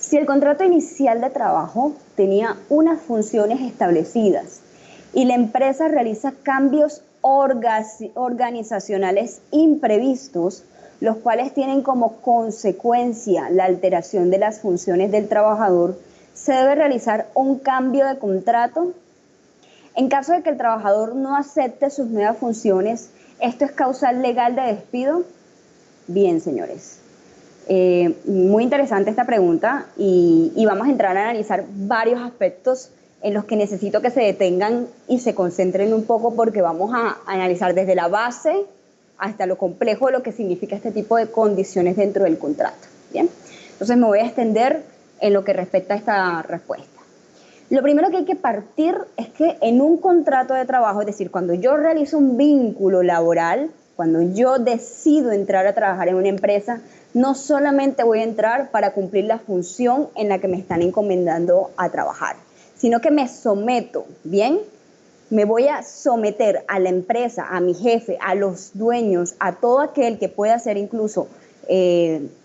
Si el contrato inicial de trabajo tenía unas funciones establecidas y la empresa realiza cambios organizacionales imprevistos, los cuales tienen como consecuencia la alteración de las funciones del trabajador, se debe realizar un cambio de contrato. En caso de que el trabajador no acepte sus nuevas funciones, ¿esto es causal legal de despido? Bien, señores. Muy interesante esta pregunta y vamos a entrar a analizar varios aspectos en los que necesito que se detengan y se concentren un poco, porque vamos a analizar desde la base hasta lo complejo de lo que significa este tipo de condiciones dentro del contrato. ¿Bien? Entonces me voy a extender en lo que respecta a esta respuesta. Lo primero que hay que partir es que en un contrato de trabajo, es decir, cuando yo realizo un vínculo laboral, cuando yo decido entrar a trabajar en una empresa, no solamente voy a entrar para cumplir la función en la que me están encomendando a trabajar, sino que me someto, ¿bien? Me voy a someter a la empresa, a mi jefe, a los dueños, a todo aquel que pueda ser incluso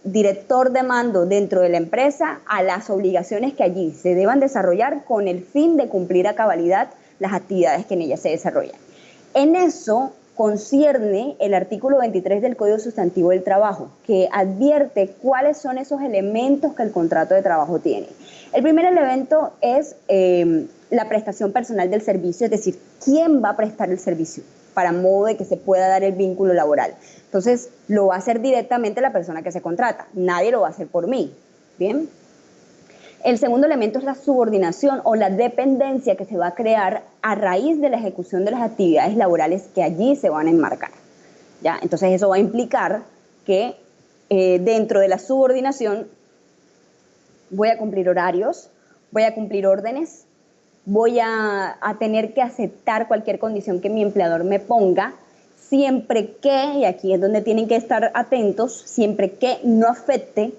director de mando dentro de la empresa, a las obligaciones que allí se deban desarrollar con el fin de cumplir a cabalidad las actividades que en ella se desarrollan. En eso concierne el artículo 23 del Código Sustantivo del Trabajo, que advierte cuáles son esos elementos que el contrato de trabajo tiene. El primer elemento es la prestación personal del servicio, es decir, ¿quién va a prestar el servicio? Para modo de que se pueda dar el vínculo laboral. Entonces, lo va a hacer directamente la persona que se contrata. Nadie lo va a hacer por mí. ¿Bien? El segundo elemento es la subordinación o la dependencia que se va a crear a raíz de la ejecución de las actividades laborales que allí se van a enmarcar. ¿Ya? Entonces, eso va a implicar que dentro de la subordinación voy a cumplir horarios, voy a cumplir órdenes, voy a tener que aceptar cualquier condición que mi empleador me ponga, siempre que, y aquí es donde tienen que estar atentos, siempre que no afecte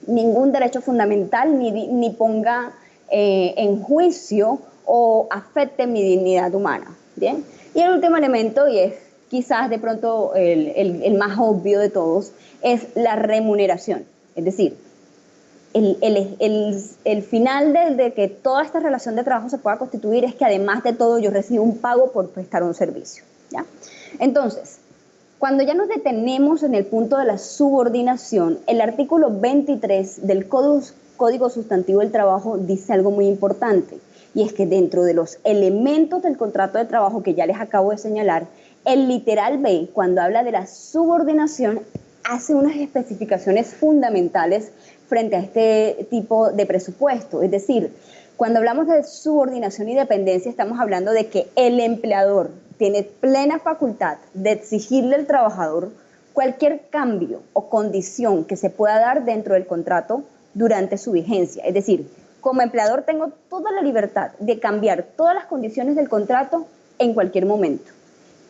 ningún derecho fundamental ni ponga en juicio o afecte mi dignidad humana. ¿Bien? Y el último elemento, y es quizás de pronto el más obvio de todos, es la remuneración. Es decir, el final de que toda esta relación de trabajo se pueda constituir es que además de todo yo recibo un pago por prestar un servicio. ¿Ya? Entonces, cuando ya nos detenemos en el punto de la subordinación, el artículo 23 del Código Sustantivo del Trabajo dice algo muy importante, y es que dentro de los elementos del contrato de trabajo que ya les acabo de señalar, el literal B, cuando habla de la subordinación, hace unas especificaciones fundamentales frente a este tipo de presupuesto. Es decir, cuando hablamos de subordinación y dependencia, estamos hablando de que el empleador tiene plena facultad de exigirle al trabajador cualquier cambio o condición que se pueda dar dentro del contrato durante su vigencia. Es decir, como empleador tengo toda la libertad de cambiar todas las condiciones del contrato en cualquier momento.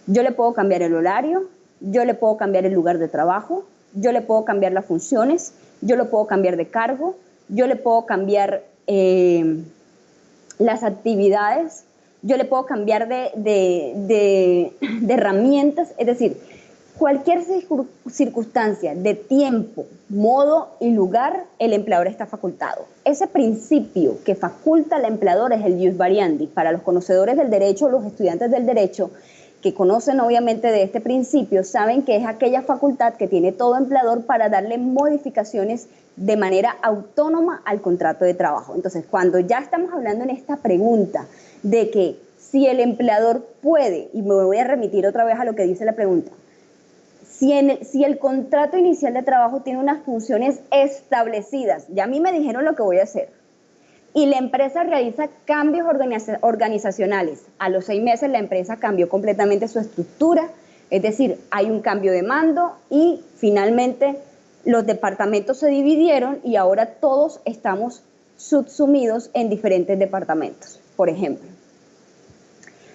Yo le puedo cambiar el horario, yo le puedo cambiar el lugar de trabajo, yo le puedo cambiar las funciones, yo le puedo cambiar de cargo, yo le puedo cambiar las actividades, yo le puedo cambiar de herramientas, es decir, cualquier circunstancia de tiempo, modo y lugar, el empleador está facultado. Ese principio que faculta al empleador es el ius variandi. Para los conocedores del derecho, los estudiantes del derecho, que conocen obviamente de este principio, saben que es aquella facultad que tiene todo empleador para darle modificaciones de manera autónoma al contrato de trabajo. Entonces, cuando ya estamos hablando en esta pregunta de que si el empleador puede, y me voy a remitir otra vez a lo que dice la pregunta, si el contrato inicial de trabajo tiene unas funciones establecidas, ya a mí me dijeron lo que voy a hacer, y la empresa realiza cambios organizacionales. A los 6 meses la empresa cambió completamente su estructura, es decir, hay un cambio de mando y finalmente los departamentos se dividieron y ahora todos estamos subsumidos en diferentes departamentos, por ejemplo,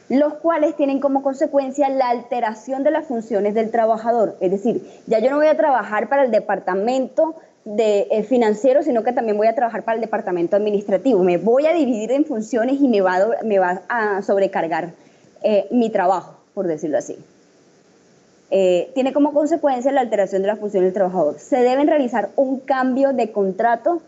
los cuales tienen como consecuencia la alteración de las funciones del trabajador. Es decir, ya yo no voy a trabajar para el departamento financiero, sino que también voy a trabajar para el departamento administrativo. Me voy a dividir en funciones y me va a sobrecargar mi trabajo, por decirlo así. Tiene como consecuencia la alteración de las funciones del trabajador. Se deben realizar un cambio de contrato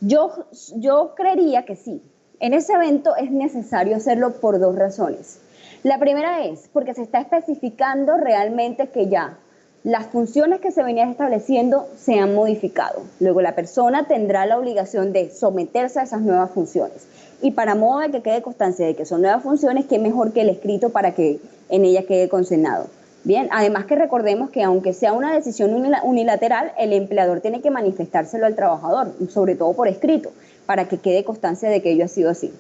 Yo creería que sí. En ese evento es necesario hacerlo por dos razones. La primera es porque se está especificando realmente que ya las funciones que se venían estableciendo se han modificado. Luego la persona tendrá la obligación de someterse a esas nuevas funciones. Y para modo de que quede constancia de que son nuevas funciones, qué mejor que el escrito para que en ella quede consignado. Bien, además que recordemos que aunque sea una decisión unilateral, el empleador tiene que manifestárselo al trabajador, sobre todo por escrito, para que quede constancia de que ello ha sido así.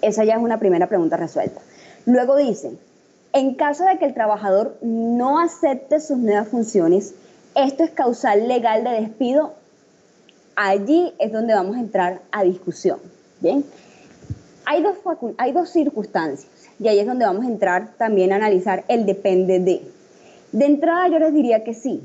Esa ya es una primera pregunta resuelta. Luego dice, en caso de que el trabajador no acepte sus nuevas funciones, esto es causal legal de despido. Allí es donde vamos a entrar a discusión. Bien, hay dos circunstancias y ahí es donde vamos a entrar también a analizar el depende de. De entrada yo les diría que sí.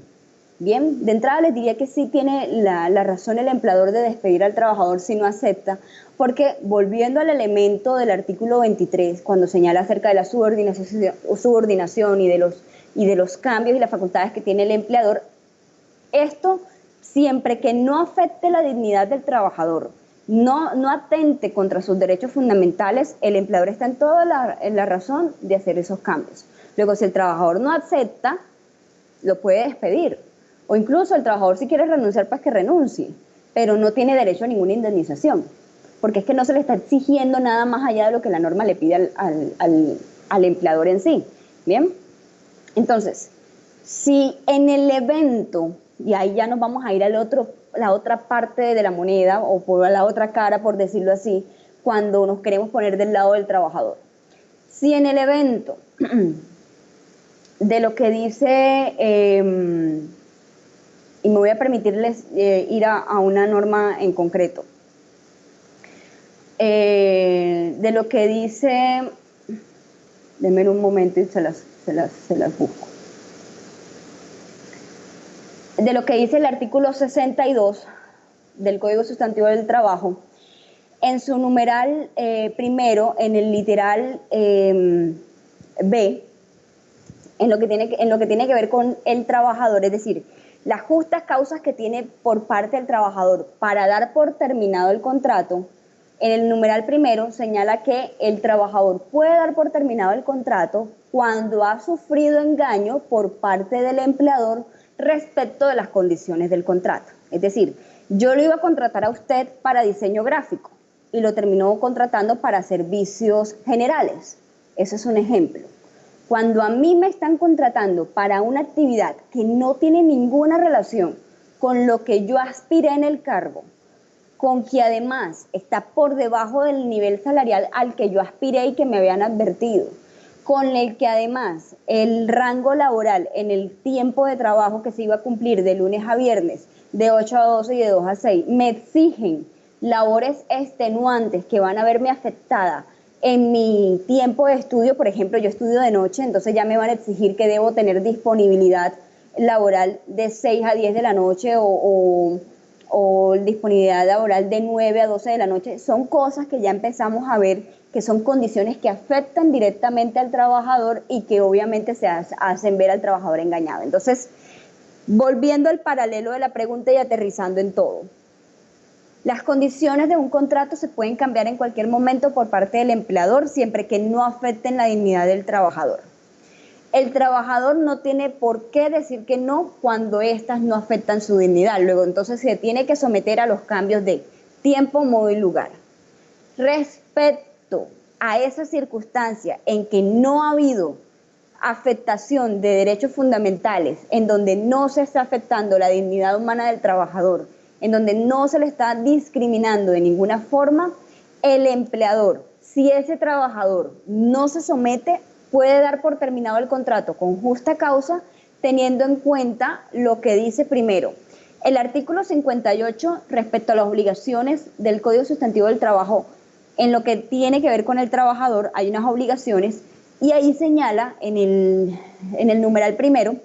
Bien, de entrada les diría que sí tiene la razón el empleador de despedir al trabajador si no acepta, porque volviendo al elemento del artículo 23, cuando señala acerca de la subordinación y de los cambios y las facultades que tiene el empleador, esto siempre que no afecte la dignidad del trabajador, no atente contra sus derechos fundamentales, el empleador está en toda la razón de hacer esos cambios. Luego, si el trabajador no acepta, lo puede despedir. O incluso el trabajador, si quiere renunciar, pues que renuncie, pero no tiene derecho a ninguna indemnización, porque es que no se le está exigiendo nada más allá de lo que la norma le pide al empleador en sí. Bien, entonces, si en el evento, y ahí ya nos vamos a ir la otra parte de la moneda, o por la otra cara, por decirlo así, cuando nos queremos poner del lado del trabajador. Si en el evento de lo que dice, y me voy a permitirles ir a una norma en concreto, de lo que dice, denme un momento y se las busco. De lo que dice el artículo 62 del Código Sustantivo del Trabajo, en su numeral primero, en el literal B, en lo que tiene que ver con el trabajador, es decir, las justas causas que tiene por parte del trabajador para dar por terminado el contrato, en el numeral primero señala que el trabajador puede dar por terminado el contrato cuando ha sufrido engaño por parte del empleador respecto de las condiciones del contrato. Es decir, yo lo iba a contratar a usted para diseño gráfico y lo terminó contratando para servicios generales. Ese es un ejemplo. Cuando a mí me están contratando para una actividad que no tiene ninguna relación con lo que yo aspiré en el cargo, con que además está por debajo del nivel salarial al que yo aspiré y que me habían advertido, con el que además el rango laboral en el tiempo de trabajo que se iba a cumplir de lunes a viernes, de 8 a 12 y de 2 a 6, me exigen labores extenuantes que van a verme afectada en mi tiempo de estudio. Por ejemplo, yo estudio de noche, entonces ya me van a exigir que debo tener disponibilidad laboral de 6 a 10 de la noche o disponibilidad laboral de 9 a 12 de la noche. Son cosas que ya empezamos a ver que son condiciones que afectan directamente al trabajador y que obviamente se hacen ver al trabajador engañado. Entonces, volviendo al paralelo de la pregunta y aterrizando en todo, las condiciones de un contrato se pueden cambiar en cualquier momento por parte del empleador siempre que no afecten la dignidad del trabajador. El trabajador no tiene por qué decir que no cuando éstas no afectan su dignidad. Luego, entonces, se tiene que someter a los cambios de tiempo, modo y lugar. Respecto a esa circunstancia en que no ha habido afectación de derechos fundamentales, en donde no se está afectando la dignidad humana del trabajador, en donde no se le está discriminando de ninguna forma, el empleador, si ese trabajador no se somete, puede dar por terminado el contrato con justa causa, teniendo en cuenta lo que dice primero el artículo 58 respecto a las obligaciones del Código Sustantivo del Trabajo. En lo que tiene que ver con el trabajador hay unas obligaciones y ahí señala, en el numeral primero,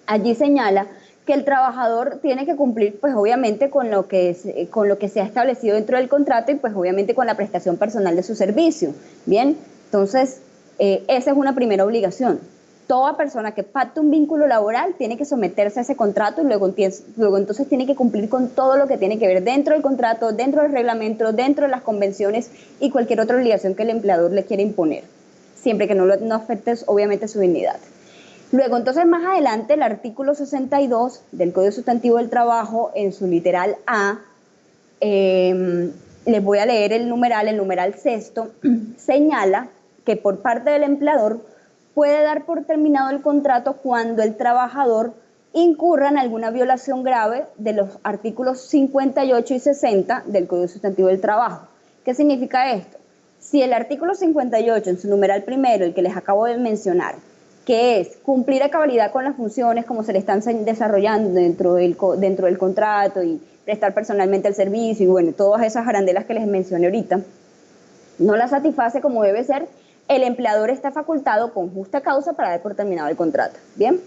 allí señala que el trabajador tiene que cumplir, pues obviamente, con lo que se ha establecido dentro del contrato y pues obviamente con la prestación personal de su servicio. Bien, entonces esa es una primera obligación. Toda persona que pacte un vínculo laboral tiene que someterse a ese contrato y luego entonces tiene que cumplir con todo lo que tiene que ver dentro del contrato, dentro del reglamento, dentro de las convenciones y cualquier otra obligación que el empleador le quiera imponer, siempre que no afecte obviamente su dignidad. Luego, entonces, más adelante, el artículo 62 del Código Sustantivo del Trabajo, en su literal A, les voy a leer el numeral sexto, señala que por parte del empleador puede dar por terminado el contrato cuando el trabajador incurra en alguna violación grave de los artículos 58 y 60 del Código Sustantivo del Trabajo. ¿Qué significa esto? Si el artículo 58, en su numeral primero, el que les acabo de mencionar, que es cumplir a cabalidad con las funciones como se le están desarrollando dentro del contrato y prestar personalmente el servicio y bueno, todas esas arandelas que les mencioné ahorita, no las satisface como debe ser, el empleador está facultado con justa causa para dar por terminado el contrato. ¿Bien?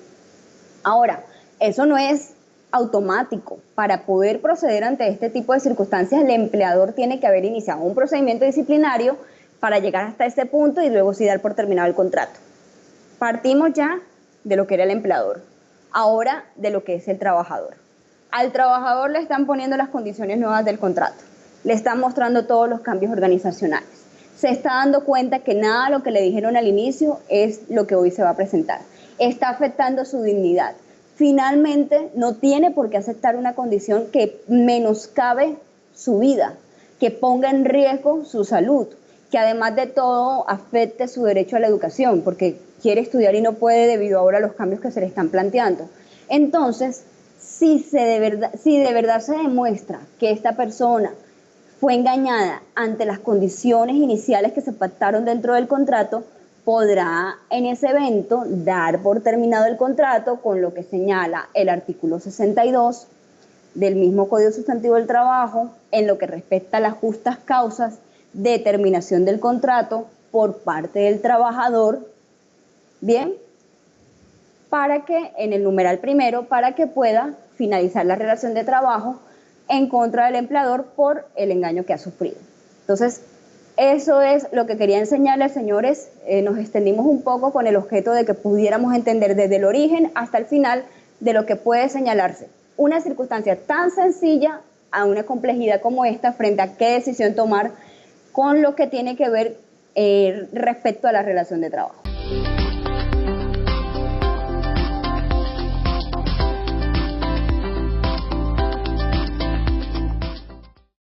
Ahora, eso no es automático. Para poder proceder ante este tipo de circunstancias, el empleador tiene que haber iniciado un procedimiento disciplinario para llegar hasta ese punto y luego sí dar por terminado el contrato. Partimos ya de lo que era el empleador, ahora de lo que es el trabajador. Al trabajador le están poniendo las condiciones nuevas del contrato, le están mostrando todos los cambios organizacionales, se está dando cuenta que nada de lo que le dijeron al inicio es lo que hoy se va a presentar, está afectando su dignidad. Finalmente, no tiene por qué aceptar una condición que menoscabe su vida, que ponga en riesgo su salud, que además de todo afecte su derecho a la educación, porque quiere estudiar y no puede debido ahora a los cambios que se le están planteando. Entonces, si de verdad se demuestra que esta persona fue engañada ante las condiciones iniciales que se pactaron dentro del contrato, podrá en ese evento dar por terminado el contrato con lo que señala el artículo 62 del mismo Código Sustantivo del Trabajo en lo que respecta a las justas causas de terminación del contrato por parte del trabajador, bien, para que en el numeral primero, para que pueda finalizar la relación de trabajo en contra del empleador por el engaño que ha sufrido. Entonces, eso es lo que quería enseñarles, señores. Nos extendimos un poco con el objeto de que pudiéramos entender desde el origen hasta el final de lo que puede señalarse una circunstancia tan sencilla a una complejidad como esta frente a qué decisión tomar con lo que tiene que ver respecto a la relación de trabajo.